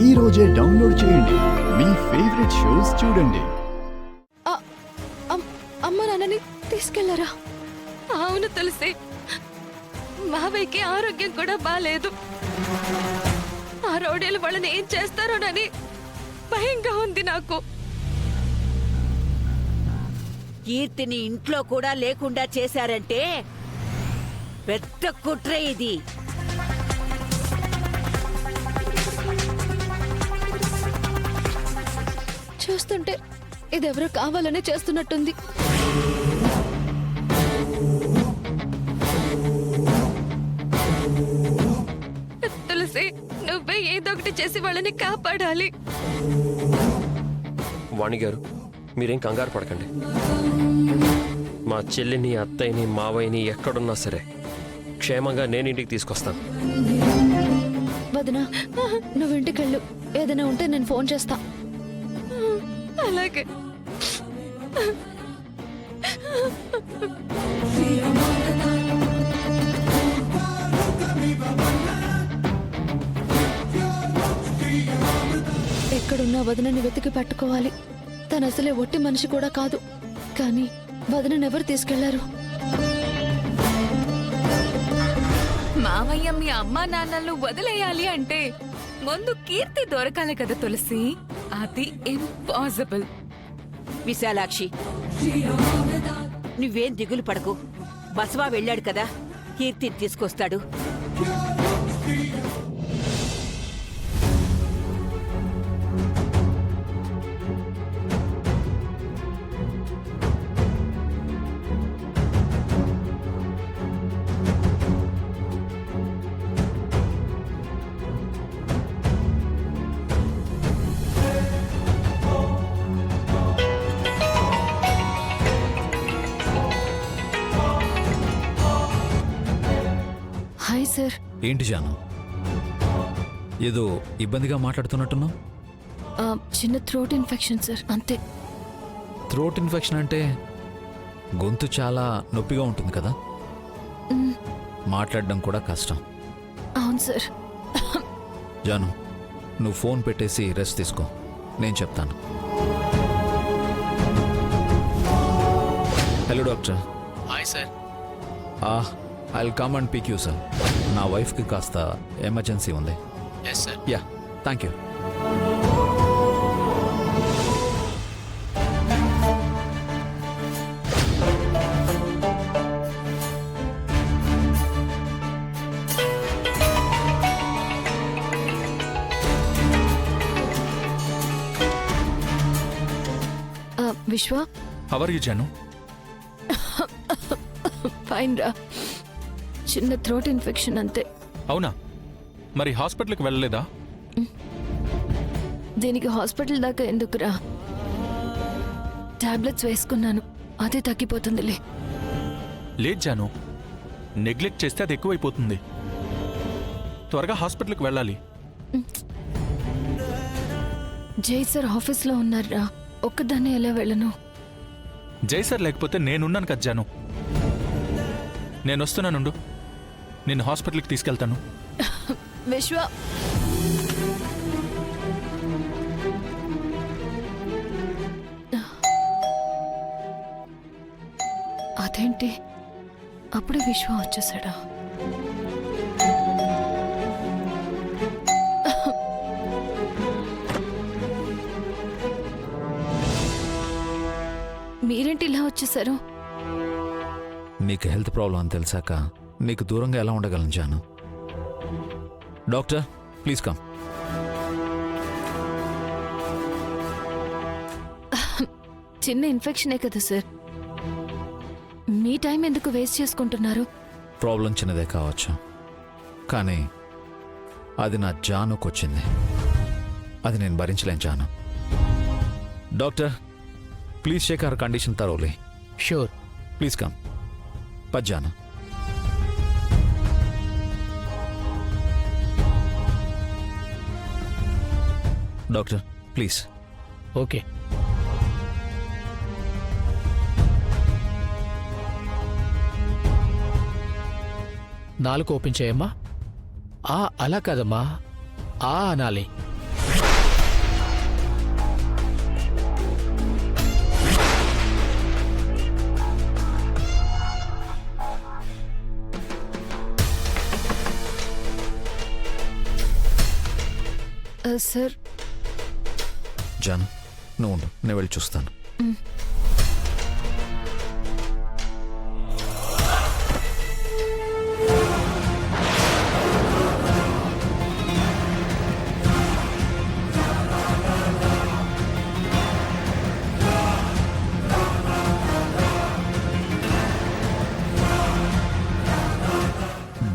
ఈ రోజే డౌన్లోడ్ చేయండి. మీ ఫేవరెట్ షోస్ చూడండి. అమ్మ నాన్నని తీసుకెళ్లారా? అవును తులసి, మావయ్యకి ఆరోగ్యం కూడా బాలేదు. ఆ రౌడీలు వాళ్ళని ఏం చేస్తారోనని భయంగా ఉంది నాకు. కీర్తిని ఇంట్లో కూడా లేకుండా చేశారంటే పెద్ద కుట్ర ఇది. చూస్తుంటే ఇదెవరో కావాలనే చేస్తున్నట్టుంది. తులసి, నువ్వే ఏదో ఒకటి చేసి వాళ్ళని కాపాడాలి. వాణి గారు, మీరేం కంగారు పడకండి. మా చెల్లిని, అత్తయ్యని, మావయ్యని ఎక్కడున్నా సరే క్షేమంగా నేను ఇంటికి తీసుకొస్తాను. వదినా, నువ్వు ఇంటికెళ్ళు. ఏదైనా ఉంటే నేను ఫోన్ చేస్తా. అలాగే. ఎక్కడున్నా వదినని వెతికి పట్టుకోవాలి. తను అసలే ఒట్టి మనిషి కూడా కాదు. కానీ వదిననెవరు తీసుకెళ్లారు? మావయ్య మీ అమ్మా నాన్నలు వదిలేయాలి అంటే ముందు కీర్తి దొరకాలి కదా తులసి. అది ఇంపాసిబుల్. విశాలాక్షి, నువ్వేం దిగులు పడకు. బసవా వెళ్ళాడు కదా, కీర్తిని తీసుకొస్తాడు. Hi sir. ఏంటి జాను, ఏదో ఇబ్బందిగా మాట్లాడుతున్నట్టున్నావు? చిన్న థ్రోట్ ఇన్ఫెక్షన్ సార్, అంతే. థ్రోట్ ఇన్ఫెక్షన్ అంటే గొంతు చాలా నొప్పిగా ఉంటుంది కదా, మాట్లాడడం కూడా కష్టం. అవును సార్. జాను, నువ్వు ఫోన్ పెట్టేసి రెస్ట్ తీసుకో, నేను చెప్తాను. Hello doctor. Hi sir. I'll come and pick you sir. నా వైఫ్కి కాస్త ఎమర్జెన్సీ ఉంది. Yes sir. Yeah, thank you. Vishwa, how are you జాను? ఫైన్ రా. చిన్న థ్రోట్ ఇన్ఫెక్షన్ అంతే. అవునా, మరి హాస్పిటల్కి వెళ్ళలేదా? దీనికి హాస్పిటల్ దాకా ఎందుకురా? టాబ్లెట్స్ వేసుకున్నాను, అదే తగ్గిపోతుందిలే. లేదు జాను, నెగ్లెక్ట్ చేస్తే అది ఎక్కువైపోతుంది. త్వరగా హాస్పిటల్కి వెళ్ళాలి. జై సార్ ఆఫీస్లో ఉన్నారా? ఒక్కదాన్ని ఎలా వెళ్ళను? జై సార్ లేకపోతే నేనున్నాను కదా జాను. నేను వస్తున్నానుండు, నిన్ను హాస్పిటల్కి తీసుకెళ్తాను. విశ్వ, అదేంటి అప్పుడే విశ్వ వచ్చేసాడా? మీరేంటి ఇలా వచ్చేసారు? నీకు హెల్త్ ప్రాబ్లం అని తెలిసాక నీకు దూరంగా ఎలా ఉండగలను జాను? Doctor, please come. చిన్న ఇన్ఫెక్షనే కదా సార్, మీ టైం ఎందుకు వేస్ట్ చేసుకుంటున్నారు? ప్రాబ్లం చిన్నదే కావచ్చు, కానీ అది నా జానుకు వచ్చింది. అది నేను భరించలేను జాను. Doctor, please check our condition thoroughly. Sure. Please come. పజ్జాను. Doctor, please. ఓకే. నాలుగు ఓపెన్ చేయమ్మా. అలా కాదమ్మా, అనాలి. సార్ జాను నువ్వు ఉండు, నేను వెళ్ళి చూస్తాను.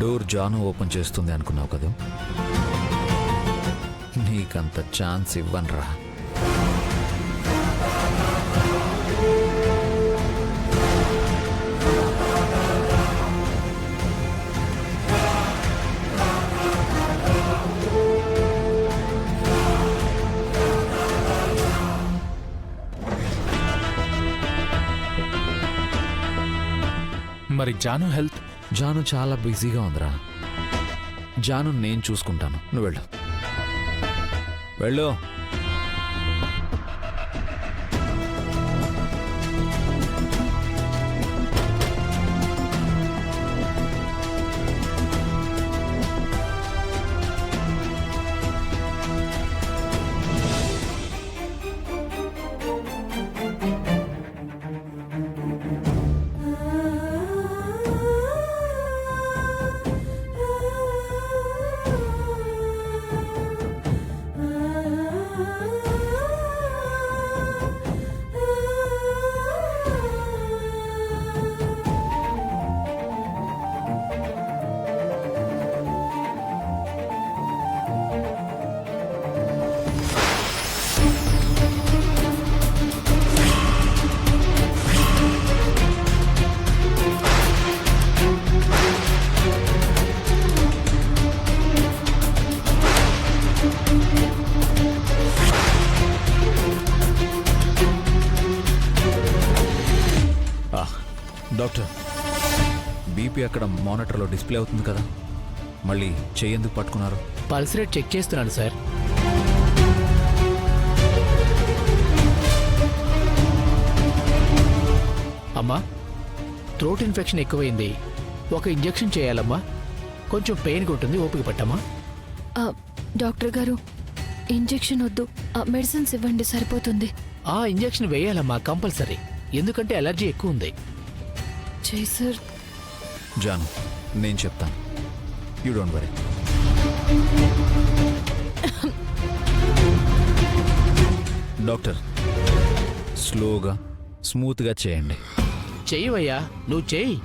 డోర్ జాను ఓపెన్ చేస్తుంది అనుకున్నావు కదా, నీకంత ఛాన్స్ ఇవ్వనురా. మరి జాను హెల్త్? జాను చాలా బిజీగా ఉందిరా. జాను నేను చూసుకుంటాను, నువ్వు వెళ్ళు. వెళ్ళు. డాక్టర్, బీపీ అక్కడ మానిటర్లో డిస్ప్లే అవుతుంది కదా, మళ్ళీ చెయ్యి ఎందుకు పట్టుకున్నారు? పల్స్ రేట్ చెక్ చేస్తున్నాను సార్. అమ్మా, థ్రోట్ ఇన్ఫెక్షన్ ఎక్కువైంది, ఒక ఇంజెక్షన్ చేయాలమ్మా. కొంచెం పెయిన్ ఉంటుంది, ఓపిక పట్టమ్మా. డాక్టర్ గారు ఇంజెక్షన్ వద్దు, మెడిసిన్స్ ఇవ్వండి సరిపోతుంది. ఆ ఇంజెక్షన్ వేయాలమ్మా కంపల్సరీ, ఎందుకంటే అలర్జీ ఎక్కువ ఉంది. జై సార్. జాను నేను చెప్తాను, యూ డోంట్ వరీ. డాక్టర్ స్లోగా స్మూత్గా చేయండి. చెయ్యవయ్యా, నువ్వు చెయ్యి.